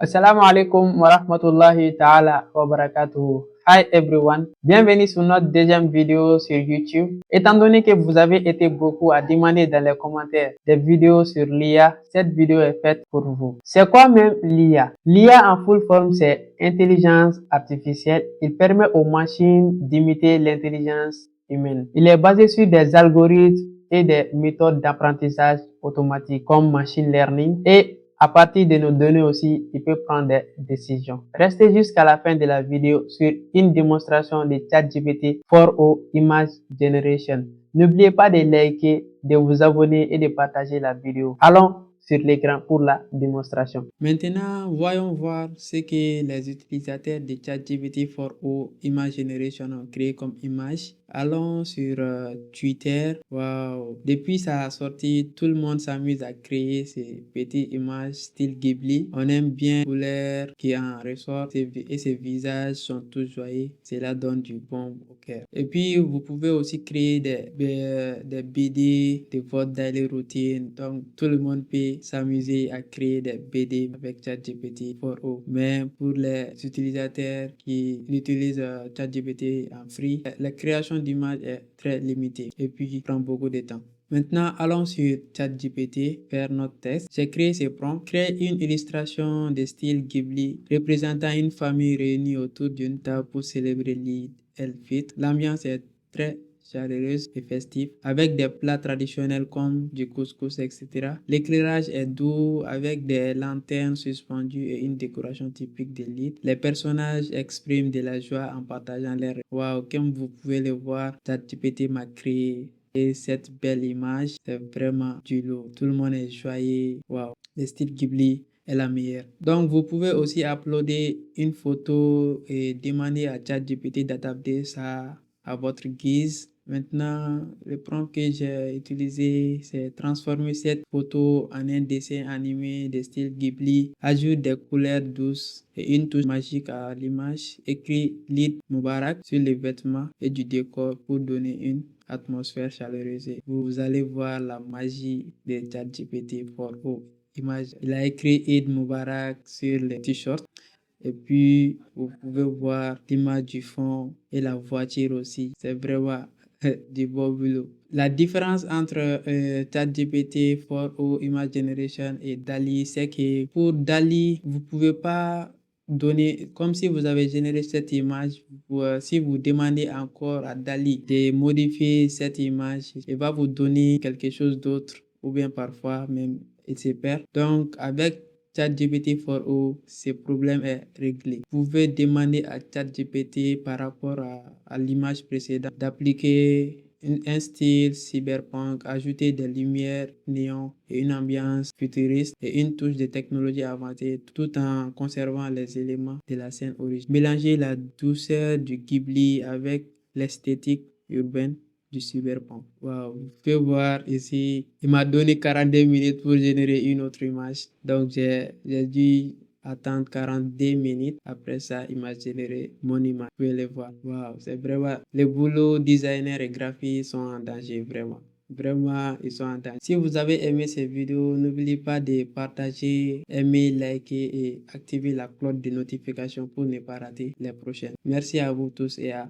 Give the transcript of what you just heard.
Assalamu alaikum wa rahmatullahi ta'ala wa barakatuhu. Hi everyone, bienvenue sur notre deuxième vidéo sur YouTube. Étant donné que vous avez été beaucoup à demander dans les commentaires des vidéos sur l'IA, cette vidéo est faite pour vous. C'est quoi même l'IA? L'IA en full forme, c'est intelligence artificielle. Il permet aux machines d'imiter l'intelligence humaine. Il est basé sur des algorithmes et des méthodes d'apprentissage automatique comme machine learning et à partir de nos données aussi, il peut prendre des décisions. Restez jusqu'à la fin de la vidéo sur une démonstration de ChatGPT 4o Image Generation. N'oubliez pas de liker, de vous abonner et de partager la vidéo. Allons sur l'écran pour la démonstration. Maintenant, voyons voir ce que les utilisateurs de ChatGPT 4o Image Generation ont créé comme image. Allons sur Twitter. Wow. Depuis sa sortie, tout le monde s'amuse à créer ces petites images style Ghibli. On aime bien les couleurs qui en ressortent et ses visages sont tous joyeux. Cela donne du bon au cœur. Et puis, vous pouvez aussi créer des BD, de votre daily routine. Donc, tout le monde peut s'amuser à créer des BD avec ChatGPT 4o. Mais pour les utilisateurs qui utilisent ChatGPT en free, la création d'images est très limitée et puis prend beaucoup de temps. Maintenant, allons sur ChatGPT, faire notre test. J'ai créé ces prompts. Créer une illustration de style Ghibli représentant une famille réunie autour d'une table pour célébrer l'Eid el-Fitr. L'ambiance est très chaleureuse et festive avec des plats traditionnels comme du couscous, etc. L'éclairage est doux avec des lanternes suspendues et une décoration typique de l'Eid. Les personnages expriment de la joie en partageant leurs... Wow, comme vous pouvez le voir, ChatGPT m'a créé et cette belle image, c'est vraiment du lourd. Tout le monde est joyeux. Wow, le style Ghibli est la meilleure. Donc, vous pouvez aussi uploader une photo et demander à ChatGPT d'adapter ça à votre guise. Maintenant, le prompt que j'ai utilisé, c'est transformer cette photo en un dessin animé de style Ghibli. Ajoute des couleurs douces et une touche magique à l'image. Écrit l'Eid Mubarak sur les vêtements et du décor pour donner une atmosphère chaleureuse. Vous allez voir la magie de ChatGPT 4o Image. Il a écrit Eid Mubarak sur les t-shirts. Et puis, vous pouvez voir l'image du fond et la voiture aussi. C'est vraiment du beau boulot. La différence entre ChatGPT 4o Image Generation et DALL-E, c'est que pour DALL-E, vous pouvez pas donner, comme si vous avez généré cette image, si vous demandez encore à DALL-E de modifier cette image, il va vous donner quelque chose d'autre, ou bien parfois même il se perd. Donc, avec ChatGPT 4o, ce problème est réglé. Vous pouvez demander à ChatGPT par rapport à l'image précédente d'appliquer un style cyberpunk, ajouter des lumières néon et une ambiance futuriste et une touche de technologie avancée tout en conservant les éléments de la scène originale. Mélanger la douceur du Ghibli avec l'esthétique urbaine du cyberpunk. Wow, vous pouvez voir ici, il m'a donné 42 minutes pour générer une autre image. Donc j'ai dû attendre 42 minutes. Après ça, il m'a généré mon image. Vous pouvez le voir. Wow, c'est vraiment, les boulots designers et graphistes sont en danger, vraiment. Vraiment, ils sont en danger. Si vous avez aimé cette vidéo, n'oubliez pas de partager, aimer, liker et activer la cloche de notification pour ne pas rater les prochaines. Merci à vous tous et à